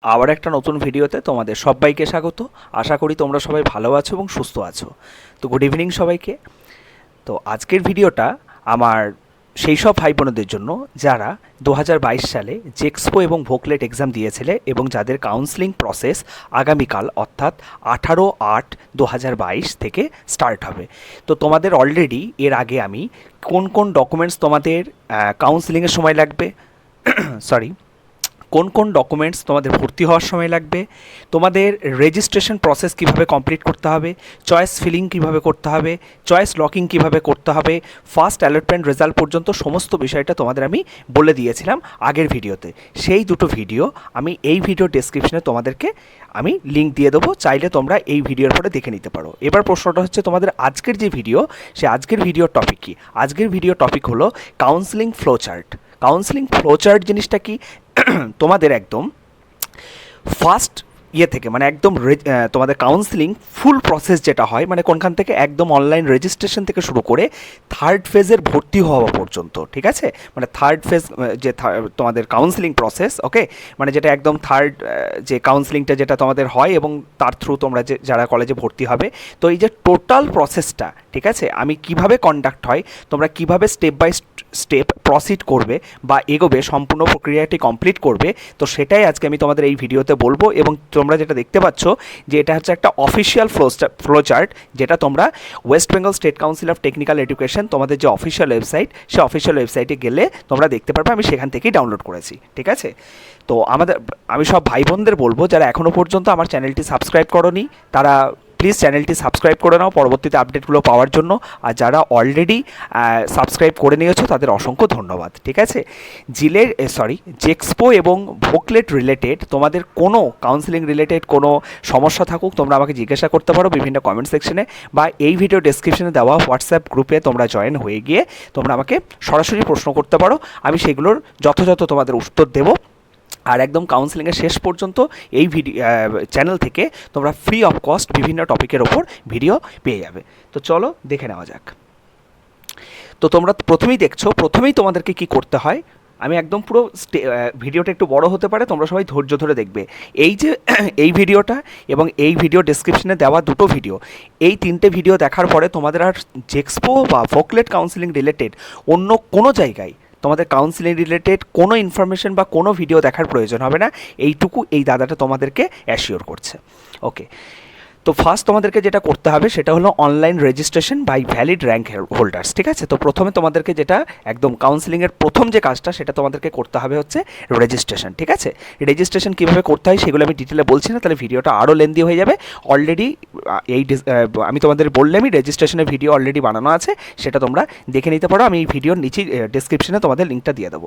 আবার একটা নতুন ভিডিওতে তোমাদের সবাইকে স্বাগত। আশা করি তোমরা সবাই ভালো আছো এবং সুস্থ আছো। তো গুড ইভিনিং সবাইকে। তো আজকের ভিডিওটা আমার সেই সব ভাই বোনদের জন্য যারা 2022 সালে জেক্সপো এবং ভোকলেট এক্সাম দিয়েছিলে এবং যাদের কাউন্সেলিং প্রসেস আগামীকাল অর্থাৎ 18/8/2022 থেকে স্টার্ট হবে। তো তোমাদের অলরেডি এর আগে আমি কোন কোন ডকুমেন্টস তোমাদের কাউন্সেলিংয়ের সময় লাগবে সরি কোন কোন ডকুমেন্টস তোমাদের ভর্তি হওয়ার সময় লাগবে, তোমাদের রেজিস্ট্রেশন প্রসেস কিভাবে কমপ্লিট করতে হবে, চয়েস ফিলিং কিভাবে করতে হবে, চয়েস লকিং কিভাবে করতে হবে, ফার্স্ট অ্যালটমেন্ট রেজাল্ট পর্যন্ত সমস্ত বিষয়টা তোমাদের আমি বলে দিয়েছিলাম আগের ভিডিওতে। সেই দুটো ভিডিও আমি এই ভিডিও ডেসক্রিপশনে তোমাদেরকে আমি লিঙ্ক দিয়ে দেবো, চাইলে তোমরা এই ভিডিওর পরে দেখে নিতে পারো। এবার প্রশ্নটা হচ্ছে তোমাদের আজকের যে ভিডিও, সে আজকের ভিডিওর টপিক কী? আজকের ভিডিও টপিক হলো কাউন্সেলিং ফ্লোচার্ট। কাউন্সেলিং ফ্লোচার্ট জিনিসটা কি? তোমাদের একদম ফার্স্ট থেকে মানে একদম তোমাদের কাউন্সেলিং ফুল প্রসেস যেটা হয়, মানে কোনখান থেকে একদম অনলাইন রেজিস্ট্রেশন থেকে শুরু করে থার্ড ফেজের ভর্তি হওয়া পর্যন্ত, ঠিক আছে? মানে থার্ড ফেজ যে তোমাদের কাউন্সেলিং প্রসেস, ওকে, মানে যেটা একদম থার্ড যে কাউন্সেলিংটা যেটা তোমাদের হয় এবং তার থ্রু তোমরা যে যারা কলেজে ভর্তি হবে, তো এই যে টোটাল প্রসেসটা, ঠিক আছে, আমি কিভাবে কন্ডাক্ট হয়, তোমরা কিভাবে স্টেপ বাই স্টেপ প্রসিড করবে বা এগোবে, সম্পূর্ণ প্রক্রিয়াটি কমপ্লিট করবে, তো সেটাই আজকে আমি তোমাদের এই ভিডিওতে বলবো। এবং তোমরা যেটা দেখতে পাচ্ছ যে এটা হচ্ছে একটা অফিসিয়াল ফ্লোচার্ট, যেটা তোমরা West Bengal state council of technical education, তোমাদের যে অফিসিয়াল ওয়েবসাইট, সেই অফিসিয়াল ওয়েবসাইটে গেলে তোমরা দেখতে পারবে। আমি সেখান থেকেই ডাউনলোড করেছি, ঠিক আছে? তো আমি সব ভাই বোনদের বলবো যারা এখনও পর্যন্ত আমার চ্যানেলটি সাবস্ক্রাইব করোনি, তারা প্লিজ চ্যানেলটি সাবস্ক্রাইব করে নাও পরবর্তীতে আপডেটগুলো পাওয়ার জন্য। আর যারা অলরেডি সাবস্ক্রাইব করে নিয়েছো তাদের অসংখ্য ধন্যবাদ, ঠিক আছে? জেক্সপো এবং ভোকলেট রিলেটেড তোমাদের কোনো কাউন্সেলিং রিলেটেড কোনো সমস্যা থাকুক, তোমরা আমাকে জিজ্ঞাসা করতে পারো বিভিন্ন কমেন্ট সেকশনে, বা এই ভিডিও ডেসক্রিপশনে দেওয়া হোয়াটসঅ্যাপ গ্রুপে তোমরা জয়েন হয়ে গিয়ে তোমরা আমাকে সরাসরি প্রশ্ন করতে পারো। আমি সেগুলোর যথাযথ তোমাদের উত্তর দেবো। আর একদম কাউন্সেলিংয়ের শেষ পর্যন্ত এই চ্যানেল থেকে তোমরা ফ্রি অফ কস্ট বিভিন্ন টপিকের ওপর ভিডিও পেয়ে যাবে। তো চলো দেখে নেওয়া যাক। তো তোমরা প্রথমেই তোমাদেরকে কি করতে হয়, আমি একদম পুরো ভিডিওটা একটু বড় হতে পারে, তোমরা সবাই ধৈর্য ধরে দেখবে। এই যে এই ভিডিওটা এবং এই ভিডিও ডেসক্রিপশনে দেওয়া দুটো ভিডিও, এই তিনটে ভিডিও দেখার পরে তোমাদের আর জেক্সপো বা ভোকলেট কাউন্সেলিং রিলেটেড অন্য কোনো জায়গায় তোমাদের কাউন্সেলিং রিলেটেড কোনো ইনফরমেশন বা কোনো ভিডিও দেখার প্রয়োজন হবে না। এইটুকু এই দাদাটা তোমাদেরকে অ্যাসিওর করছে, ওকে? তো ফার্স্ট তোমাদেরকে যেটা করতে হবে সেটা হলো online registration by valid rank holders, ঠিক আছে? তো প্রথমে তোমাদেরকে যেটা একদম কাউন্সেলিংয়ের প্রথম যে কাজটা সেটা তোমাদেরকে করতে হবে হচ্ছে রেজিস্ট্রেশন, ঠিক আছে? রেজিস্ট্রেশন কীভাবে করতে হয় সেগুলো আমি ডিটেলে বলছি না, তাহলে ভিডিওটা আরও লেন্দি হয়ে যাবে। অলরেডি আমি তোমাদের বললামই রেজিস্ট্রেশনের ভিডিও অলরেডি বানানো আছে, সেটা তোমরা দেখে নিতে পারো। আমি এই ভিডিওর নিচে ডেসক্রিপশনে তোমাদের লিঙ্কটা দিয়ে দেবো।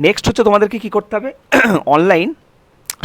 নেক্সট হচ্ছে তোমাদেরকে কী করতে হবে, অনলাইন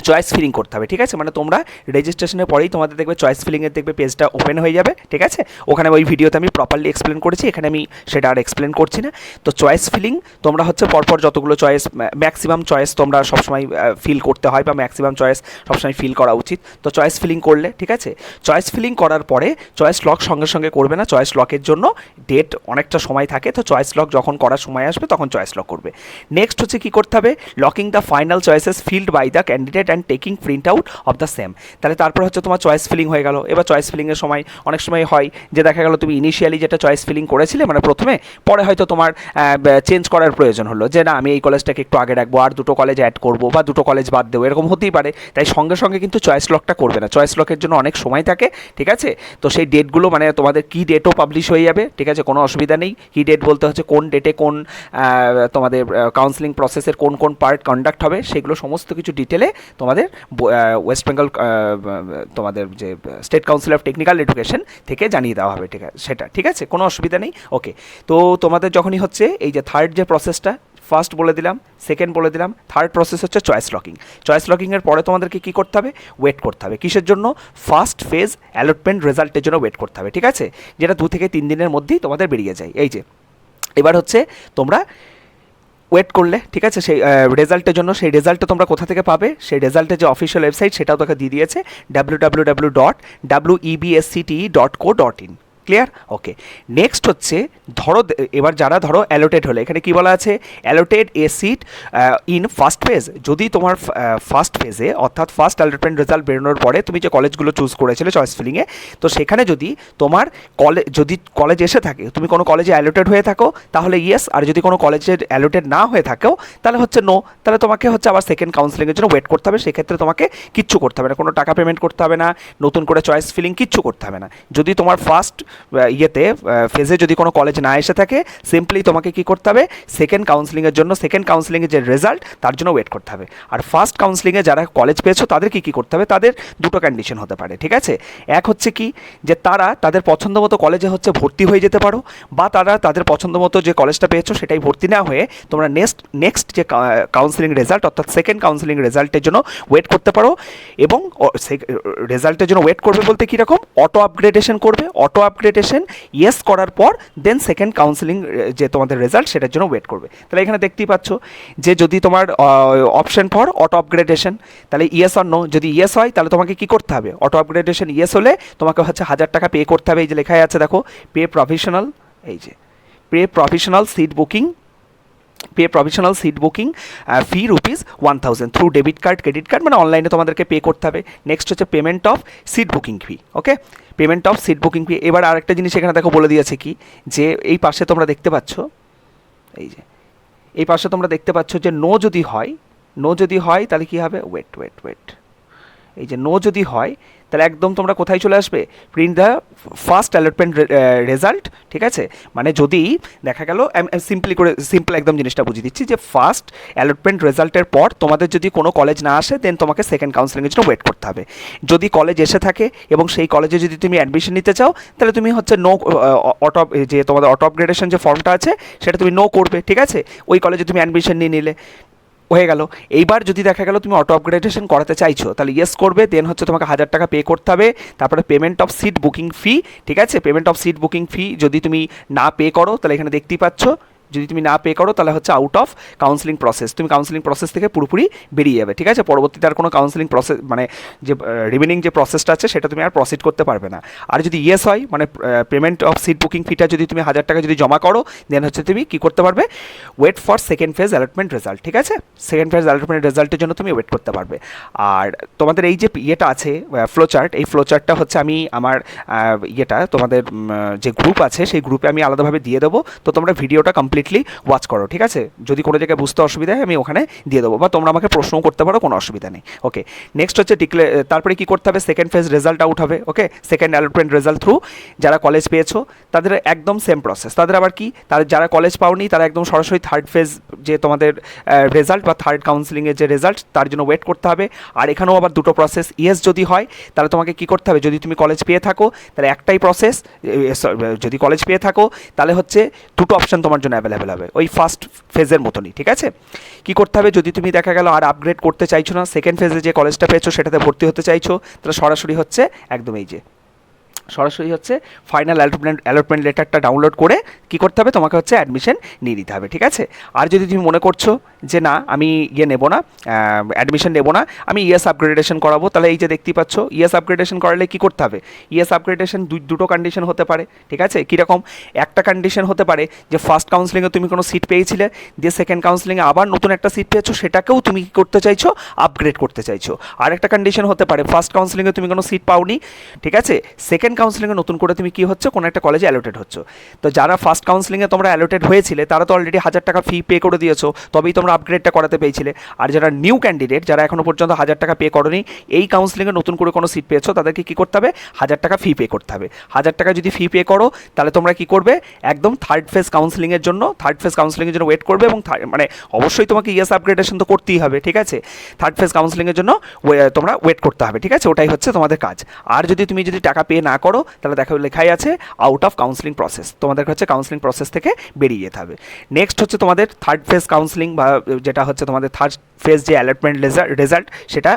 চয়েস ফিলিং করতে হবে, ঠিক আছে? মানে তোমরা রেজিস্ট্রেশনের পরেই তোমাদের দেখবে চয়েস ফিলিংয়ের দেখবে পেজটা ওপেন হয়ে যাবে, ঠিক আছে? ওখানে ওই ভিডিওতে আমি প্রপারলি এক্সপ্লেন করেছি, এখানে আমি সেটা আর এক্সপ্লেন করছি না। তো চয়েস ফিলিং তোমরা হচ্ছে পরপর যতগুলো চয়েস, ম্যাক্সিমাম চয়েস তোমরা সবসময় ফিল করতে হয়, বা ম্যাক্সিমাম চয়েস সবসময় ফিল করা উচিত। তো চয়েস ফিলিং করলে, ঠিক আছে? চয়েস ফিলিং করার পরে চয়েস লক সঙ্গে সঙ্গে করবে না, চয়েস লকের জন্য ডেট অনেকটা সময় থাকে। তো চয়েস লক যখন করার সময় আসবে তখন চয়েস লক করবে। নেক্সট হচ্ছে কী করতে হবে, locking the final choices filled by the candidate and taking print out of the same. তাহলে তারপর হচ্ছে তোমার চয়েস ফিলিং হয়ে গেল। এবার চয়েস ফিলিংয়ের সময় অনেক সময় হয় যে দেখা গেল তুমি ইনিশিয়ালি যেটা চয়েস ফিলিং করেছিলে মানে প্রথমে, পরে হয়তো তোমার চেঞ্জ করার প্রয়োজন হলো, যে না আমি এই কলেজটাকে একটু আগে রাখবো, আর দুটো কলেজ অ্যাড করবো বা দুটো কলেজ বাদ দেবো, এরকম হতেই পারে। তাই সঙ্গে সঙ্গে কিন্তু চয়েস লকটা করবে না, চয়েস লকের জন্য অনেক সময় থাকে, ঠিক আছে? তো সেই ডেটগুলো মানে তোমাদের কি ডেটও পাবলিশ হয়ে যাবে, ঠিক আছে? কোনো অসুবিধা নেই। কি ডেট বলতে হচ্ছে কোন ডেটে কোন তোমাদের কাউন্সেলিং প্রসেসের কোন কোন পার্ট কন্ডাক্ট হবে, সেগুলো সমস্ত কিছু ডিটেলে তোমাদের ওয়েস্ট বেঙ্গল তোমাদের যে state council of technical education থেকে জানিয়ে দেওয়া হবে, ঠিক আছে? সেটা ঠিক আছে, কোনো অসুবিধা নেই, ওকে? তো তোমাদের যখনই হচ্ছে এই যে থার্ড যে প্রসেসটা, ফার্স্ট বলে দিলাম, সেকেন্ড বলে দিলাম, থার্ড প্রসেস হচ্ছে চয়েস লকিং। চয়েস লকিংয়ের পরে তোমাদেরকে কী করতে হবে, ওয়েট করতে হবে। কিসের জন্য? ফার্স্ট ফেজ অ্যালটমেন্ট রেজাল্টের জন্য ওয়েট করতে হবে, ঠিক আছে? যেটা 2 থেকে 3 দিনের মধ্যেই তোমাদের বেরিয়ে যায়। এই যে এবার হচ্ছে তোমরা ওয়েট করলে, ঠিক আছে? সেই রেজাল্টের জন্য, সেই রেজাল্টটা তোমরা কোথা থেকে পাবে, সেই রেজাল্টের যে অফিসিয়াল ওয়েবসাইট সেটাও তোকে দিয়ে দিয়েছে www.webscte.co.in, ক্লিয়ার? ওকে, নেক্সট হচ্ছে ধরো এবার যারা ধরো অ্যালোটেড হলে, এখানে কি বলা আছে, allotted a seat in first phase. যদি তোমার ফার্স্ট ফেজে অর্থাৎ ফার্স্ট অ্যালটমেন্ট রেজাল্ট বেরোনোর পরে তুমি যে কলেজগুলো চুজ করেছিলে চয়েস ফিলিংয়ে, তো সেখানে যদি তোমার যদি কলেজ এসে থাকে, তুমি কোনো কলেজে অ্যালোটেড হয়ে থাকো তাহলে ইয়েস, আর যদি কোনো কলেজের অ্যালোটেড না হয়ে থাকো তাহলে হচ্ছে নো। তাহলে তোমাকে হচ্ছে আবার সেকেন্ড কাউন্সিলিংয়ের জন্য ওয়েট করতে হবে। সেক্ষেত্রে তোমাকে কিচ্ছু করতে হবে না, কোনো টাকা পেমেন্ট করতে হবে না, নতুন করে চয়েস ফিলিং কিচ্ছু করতে হবে না। যদি তোমার ফার্স্ট ফেজে যদি কোনো কলেজ না এসে থাকে, সিম্পলি তোমাকে কি করতে হবে, সেকেন্ড কাউন্সিলিংয়ের জন্য, সেকেন্ড কাউন্সিলিংয়ের যে রেজাল্ট তার জন্য ওয়েট করতে হবে। আর ফার্স্ট কাউন্সিলিংয়ে যারা কলেজ পেয়েছো তাদের কি করতে হবে, তাদের দুটো কন্ডিশন হতে পারে, ঠিক আছে? এক হচ্ছে কি, যে তারা তাদের পছন্দ মতো কলেজে হচ্ছে ভর্তি হয়ে যেতে পারো, বা তারা তাদের পছন্দ মতো যে কলেজটা পেয়েছো সেটাই ভর্তি না হয়ে তোমরা নেক্সট যে কাউন্সিলিং রেজাল্ট অর্থাৎ সেকেন্ড কাউন্সিলিং রেজাল্টের জন্য ওয়েট করতে পারো। এবং রেজাল্টের জন্য ওয়েট করবে বলতে কীরকম, অটো আপগ্রেডেশন করবে, অটো আপগ্রেডেশন ইয়েস করার পর দেন সেকেন্ড কাউন্সিলিং যে তোমাদের রেজাল্ট সেটার জন্য ওয়েট করবে। তাহলে এখানে দেখতেই পাচ্ছ যে যদি তোমার অপশন ফর অটো আপগ্রেডেশন, তাহলে ইয়েস অর নো, যদি ইয়েস হয় তাহলে তোমাকে কি করতে হবে, অটো আপগ্রেডেশন ইয়েস হলে তোমাকে হচ্ছে 1000 টাকা পে করতে হবে। এই যে লেখাই আছে দেখো, পে প্রফেশনাল, এই যে pay professional seat booking, pay professional seat booking fee ₹1000 through debit card, credit card, মানে অনলাইনে তোমাদেরকে পে করতে হবে। নেক্সট হচ্ছে payment of seat booking fee. Okay, payment of seat booking fee. এবার আরেকটা জিনিস এখানে দেখো বলে দিয়েছে কি, যে এই পাশে তোমরা দেখতে পাচ্ছ, এই যে এই পাশে তোমরা দেখতে পাচ্ছ যে নো যদি হয়, নো যদি হয় তাহলে কী হবে, ওয়েট ওয়েট ওয়েট, এই যে নো যদি হয় তাহলে একদম তোমরা কোথায় চলে আসবে, print the first allotment result, ঠিক আছে? মানে যদি দেখা গেল, সিম্পল একদম জিনিসটা বুঝিয়ে দিচ্ছি, যে ফার্স্ট অ্যালটমেন্ট রেজাল্টের পর তোমাদের যদি কোনো কলেজ না আসে দেন তোমাকে সেকেন্ড কাউন্সিলিংয়ের জন্য ওয়েট করতে হবে। যদি কলেজ এসে থাকে এবং সেই কলেজে যদি তুমি অ্যাডমিশন নিতে চাও তাহলে তুমি হচ্ছে নো, অটো, যে তোমাদের অটো আপগ্রেডেশন যে ফর্মটা আছে সেটা তুমি নো করবে, ঠিক আছে? ওই কলেজে তুমি অ্যাডমিশন নিয়ে নিলে, হয়ে গেল। এইবার যদি দেখা গেল তুমি অটো আপগ্রেডেশন করাতে চাইছো তাহলে ইয়েস করবে, দেন হচ্ছে তোমাকে 1000 টাকা পে করতে হবে। তারপরে পেমেন্ট অফ সিট বুকিং ফি, ঠিক আছে? পেমেন্ট অফ সিট বুকিং ফি যদি তুমি না পে করো তাহলে এখানে দেখতেই পাচ্ছ, যদি তুমি না পে করো তাহলে হচ্ছে আউট অফ কাউন্সিলিং প্রসেস, তুমি কাউন্সিলিং প্রসেস থেকে পুরোপুরি বেরিয়ে যাবে, ঠিক আছে? পরবর্তীতে আর কোনো কাউন্সিলিং প্রসেস, মানে যে রিমেনিং যে প্রসেসটা আছে সেটা তুমি আর প্রসিড করতে পারবে না। আর যদি ইয়েস হয়, মানে পেমেন্ট অফ সিট বুকিং ফিটা যদি তুমি 1000 টাকা যদি জমা করো, দেন হচ্ছে তুমি কী করতে পারবে, wait for second phase allotment result, ঠিক আছে? সেকেন্ড ফেজ অ্যালটমেন্ট রেজাল্টের জন্য তুমি ওয়েট করতে পারবে। আর তোমাদের এই যে ইয়েটা আছে ফ্লোচার্ট, এই ফ্লোচার্টটা হচ্ছে আমি আমার ইয়েটা তোমাদের যে গ্রুপ আছে সেই গ্রুপে আমি আলাদাভাবে দিয়ে দেবো, তো তোমরা ভিডিওটা কমপ্লিটলি ওয়াচ করো, ঠিক আছে? যদি কোনো জায়গায় বুঝতে অসুবিধা হয় আমি ওখানে দিয়ে দেবো, বা তোমরা আমাকে প্রশ্নও করতে পারো, কোনো অসুবিধা নেই। ওকে, নেক্সট হচ্ছে তারপরে কী করতে হবে, সেকেন্ড ফেজ রেজাল্ট আউট হবে। ওকে, সেকেন্ড অ্যালটমেন্ট রেজাল্ট থ্রু যারা কলেজ পেয়েছো তাদের একদম সেম প্রসেস, তাদের আবার কি, তাদের যারা কলেজ পাওনি তারা একদম সরাসরি থার্ড ফেজ যে তোমাদের রেজাল্ট বা থার্ড কাউন্সিলিংয়ের যে রেজাল্ট তার জন্য ওয়েট করতে হবে। আর এখানেও আবার দুটো প্রসেস, ইয়েস যদি হয় তাহলে তোমাকে কী করতে হবে, যদি তুমি কলেজ পেয়ে থাকো তাহলে একটাই প্রসেস, যদি কলেজ পেয়ে থাকো তাহলে হচ্ছে দুটো অপশান তোমার জন্য অ্যাভেলেবেল হবে, ওই ফার্স্ট ফেজের মতনই, ঠিক আছে? কী করতে হবে, যদি তুমি দেখা গেল আর আপগ্রেড করতে চাইছো না, সেকেন্ড ফেজে যে কলেজটা পেয়েছো সেটাতে ভর্তি হতে চাইছো, তাহলে সরাসরি হচ্ছে একদম এই যে সরাসরি হচ্ছে ফাইনাল অ্যালটমেন্ট লেটারটা ডাউনলোড করে কী করতে হবে, তোমাকে হচ্ছে অ্যাডমিশন নিয়ে নিতে হবে, ঠিক আছে? আর যদি তুমি মনে করছো যে না আমি নেবো না, অ্যাডমিশন নেবো না, আমি ইয়েস আপগ্রেডেশন করাবো, তাহলে এই যে দেখতেই পাচ্ছ, ইয়েস আপগ্রেডেশন করালে কী করতে হবে, ইয়েস আপগ্রেডেশন দুটো কন্ডিশন হতে পারে, ঠিক আছে? কীরকম, একটা কন্ডিশন হতে পারে যে ফার্স্ট কাউন্সিলিংয়ে তুমি কোনো সিট পেয়েছিলে, দিয়ে সেকেন্ড কাউন্সিলিংয়ে আবার নতুন একটা সিট পেয়েছো, সেটাকেও তুমি কী করতে চাইছো, আপগ্রেড করতে চাইছো। আর একটা কন্ডিশন হতে পারে ফার্স্ট কাউন্সিলিংয়ে তুমি কোনো সিট পাওনি, ঠিক আছে? সেকেন্ড কাউন্সিলিংয়ে নতুন করে তুমি কী হচ্ছে, কোনো একটা কলেজে অ্যালোটেড হচ্ছ। তো যারা ফার্স্ট কাউন্সিলিংয়ে তোমরা অ্যালোটেড হয়েছিলে তারা তো অলরেডি 1000 টাকা ফি পে করে দিয়েছো, তবেই তোমরা আপগ্রেডটা করাতে পেয়েছিলে। আর যারা নিউ ক্যান্ডিডেট, যারা এখনও পর্যন্ত 1000 টাকা পে করোনি, এই কাউন্সিলিংয়ে নতুন করে কোনো সিট পেয়েছো, তাদেরকে কী করতে হবে, 1000 টাকা ফি পে করতে হবে। 1000 টাকা যদি ফি পে করো তাহলে তোমরা কী করবে, একদম থার্ড ফেজ কাউন্সিলিংয়ের জন্য ওয়েট করবে, এবং মানে অবশ্যই তোমাকে ইয়েস আপগ্রেডেশন তো করতেই হবে, ঠিক আছে? থার্ড ফেজ কাউন্সিলিংয়ের জন্য তোমরা ওয়েট করতে হবে, ঠিক আছে? ওটাই হচ্ছে তোমাদের কাজ। আর তুমি যদি টাকা পে না করো তাহলে দেখো লেখাই আছে আউট অফ কাউন্সিলিং প্রসেস, তোমাদের হচ্ছে কাউন্সিলিং প্রসেস থেকে বেরিয়ে যেতে হবে। নেক্সট হচ্ছে তোমাদের থার্ড ফেজ কাউন্সিলিং, বা যেটা হচ্ছে তোমাদের থার্ড ফেজ যে অ্যালটমেন্ট রেজাল্ট সেটা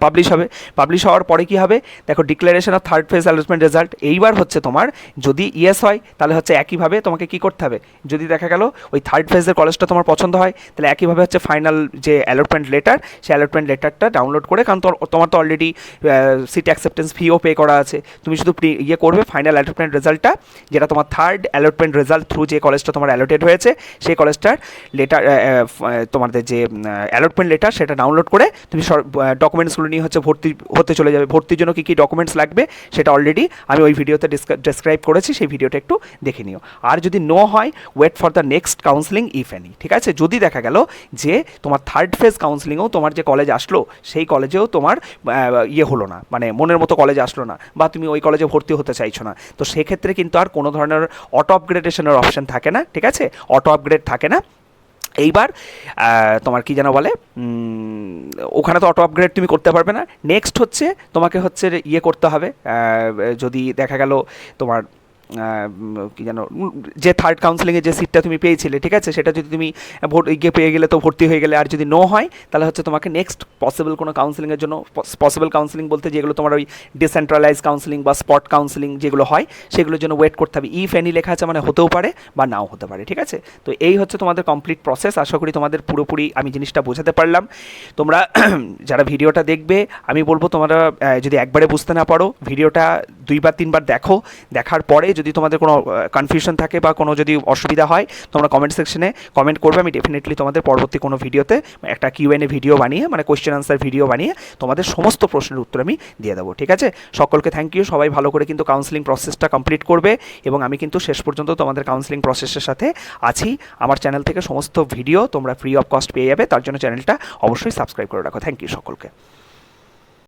পাবলিশ হবে। পাবলিশ হওয়ার পরে কী হবে, দেখো declaration of third phase allotment result. এইবার হচ্ছে তোমার যদি ইয়েস হয় তাহলে হচ্ছে একইভাবে তোমাকে কী করতে হবে, যদি দেখা গেল ওই থার্ড ফেজের কলেজটা তোমার পছন্দ হয় তাহলে একইভাবে হচ্ছে ফাইনাল যে অ্যালটমেন্ট লেটার, সেই অ্যালটমেন্ট লেটারটা ডাউনলোড করে, কারণ তোমার তো অলরেডি সিট অ্যাকসেপ্টেন্স ফিও পে করা আছে, তুমি শুধু ইয়ে করবে ফাইনাল অ্যালটমেন্ট রেজাল্টটা, যেটা তোমার থার্ড অ্যালটমেন্ট রেজাল্ট থ্রু যে কলেজটা তোমার অ্যালোটেড হয়েছে সেই কলেজটার লেটার, তোমাদের যে অ্যালটমেন্ট লেটার সেটা ডাউনলোড করে তুমি ডকুমেন্টসগুলো নিয়ে হচ্ছে ভর্তি হতে চলে যাবে। ভর্তির জন্য কী কী ডকুমেন্টস লাগবে সেটা অলরেডি আমি ওই ভিডিওতে ডেসক্রাইব করেছি, সেই ভিডিওটা একটু দেখে নিও। আর যদি নো হয়, wait for the next counselling if any, ঠিক আছে? যদি দেখা গেল যে তোমার থার্ড ফেজ কাউন্সেলিংয়েও তোমার যে কলেজ আসলো সেই কলেজেও তোমার ইয়ে হলো না, মানে মনের মতো কলেজ আসলো না, বা তুমি ওই কলেজে ভর্তি হতে চাইছো না, তো সেক্ষেত্রে কিন্তু আর কোনো ধরনের অটো আপগ্রেডেশনের অপশন থাকে না, ঠিক আছে? অটো আপগ্রেড থাকে না। এইবার তোমার কি যেন বলে, ওখানে তো অটো আপগ্রেড তুমি করতে পারবে না। নেক্সট হচ্ছে তোমাকে হচ্ছে ইয়ে করতে হবে, যদি দেখা গেল তোমার কি যেন, যে থার্ড কাউন্সেলিংয়ে যে সিটটা তুমি পেয়েছিলে, ঠিক আছে, সেটা যদি তুমি গিয়ে পেয়ে গেলে তো ভর্তি হয়ে গেলে, আর যদি নো হয় তাহলে হচ্ছে তোমাকে নেক্সট পসিবল কোনো কাউন্সেলিংয়ের জন্য, পসিবল কাউন্সেলিং বলতে যেগুলো তোমার ওই ডিসেন্ট্রালাইজ কাউন্সেলিং বা স্পট কাউন্সেলিং যেগুলো হয় সেগুলোর জন্য ওয়েট করতে হবে। ইফ এনি লেখা আছে মানে হতেও পারে বা নাও হতে পারে, ঠিক আছে? তো এই হচ্ছে তোমাদের কমপ্লিট প্রসেস। আশা করি তোমাদের পুরোপুরি আমি জিনিসটা বোঝাতে পারলাম। তোমরা যারা ভিডিওটা দেখবে, আমি বলবো তোমরা যদি একবারে বুঝতে না পারো, ভিডিওটা 2 বা 3 বার দেখো। দেখার পরে যদি তোমাদের কোনো কনফিউশন থাকে বা কোনো যদি অসুবিধা হয়, তোমরা কমেন্ট সেকশনে কমেন্ট করবে। আমি ডেফিনেটলি তোমাদের পরবর্তী কোনো ভিডিওতে একটা কিউএনএ ভিডিও বানিয়ে, মানে কোয়েশ্চেন আনসার ভিডিও বানিয়ে তোমাদের সমস্ত প্রশ্নের উত্তর আমি দিয়ে দেবো, ঠিক আছে? সকলকে থ্যাংক ইউ। সবাই ভালো করে কিন্তু কাউন্সেলিং প্রসেসটা কমপ্লিট করবে, এবং আমি কিন্তু শেষ পর্যন্ত তোমাদের কাউন্সেলিং প্রসেসের সাথে আছি। আমার চ্যানেল থেকে সমস্ত ভিডিও তোমরা ফ্রি অফ কস্ট পেয়ে যাবে, তার জন্য চ্যানেলটা অবশ্যই সাবস্ক্রাইব করে রাখো। থ্যাংক ইউ সকলকে।